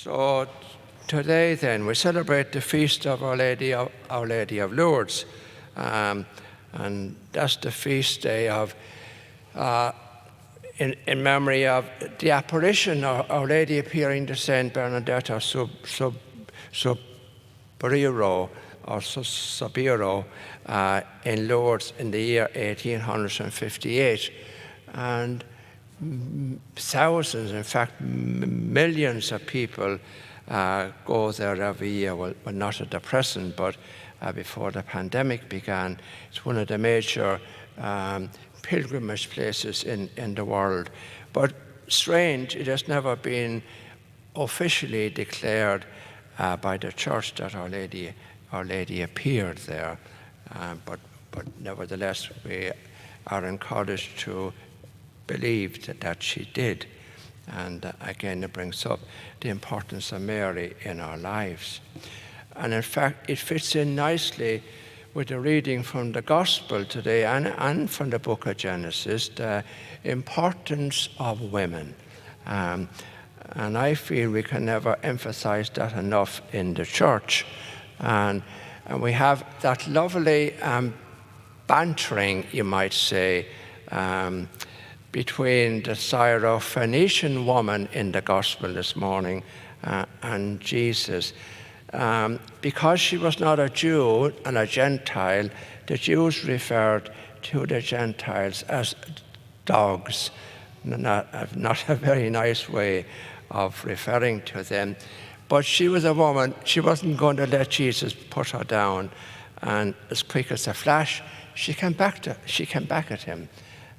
So today then we celebrate the feast of Our Lady of Lourdes, and that's the feast day of in memory of the apparition of Our Lady appearing to Saint Bernadetta Soubirous in Lourdes in the year 1858, and thousands, in fact millions of people go there every year. Well, not at the present, but before the pandemic began. It's one of the major pilgrimage places in the world. But strange, it has never been officially declared by the church that Our Lady appeared there. But nevertheless, we are encouraged to believe that she did. And again, it brings up the importance of Mary in our lives. And in fact, it fits in nicely with the reading from the Gospel today and from the book of Genesis, the importance of women. And I feel we can never emphasize that enough in the church. And we have that lovely bantering, you might say, between the Syrophoenician woman in the Gospel this morning and Jesus. Because she was not a Jew and a Gentile, the Jews referred to the Gentiles as dogs. Not a very nice way of referring to them. But she was a woman. She wasn't going to let Jesus put her down. And as quick as a flash, she came back at him.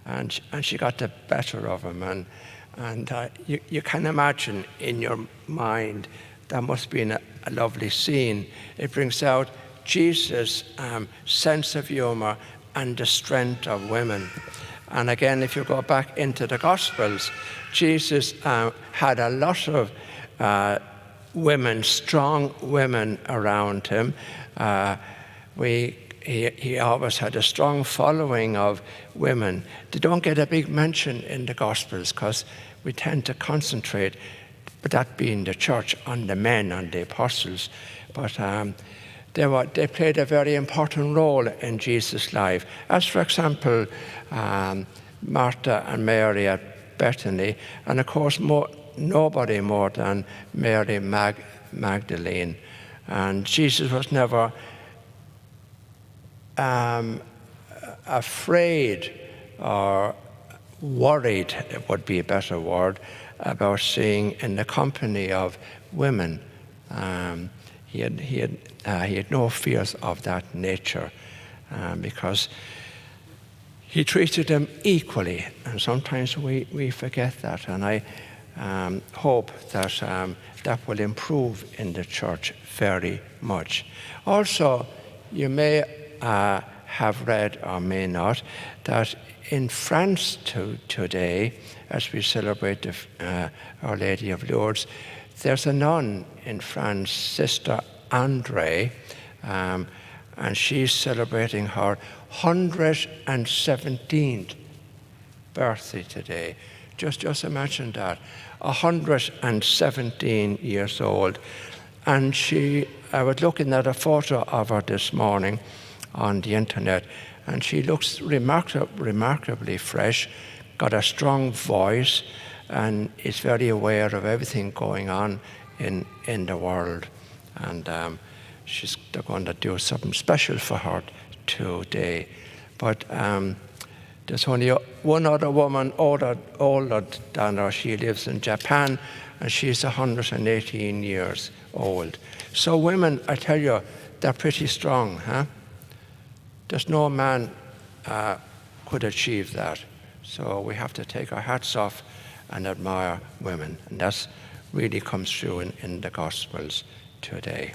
And she got the better of him. And you can imagine in your mind, that must be a lovely scene. It brings out Jesus' sense of humor and the strength of women. And again, if you go back into the Gospels, Jesus had a lot of women, strong women around him. He always had a strong following of women. They don't get a big mention in the Gospels because we tend to concentrate, but that being the church, on the men, on the apostles. But they played a very important role in Jesus' life. As, for example, Martha and Mary at Bethany, and of course nobody more than Mary Magdalene. And Jesus was never afraid or worried, it would be a better word, about seeing in the company of women. He had no fears of that nature because he treated them equally, and sometimes we forget that. And I hope that that will improve in the church very much. Also, you may have read or may not that in France today, as we celebrate Our Lady of Lourdes, there's a nun in France, Sister Andre, and she's celebrating her 117th birthday today. Just imagine that, 117 years old. And I was looking at a photo of her this morning on the internet, and she looks remarkably fresh, got a strong voice, and is very aware of everything going on in the world. And they're going to do something special for her today. But there's only one other woman older than her. She lives in Japan, and she's 118 years old. So women, I tell you, they're pretty strong, huh? There's no man could achieve that. So we have to take our hats off and admire women. And that really comes through in the Gospels today.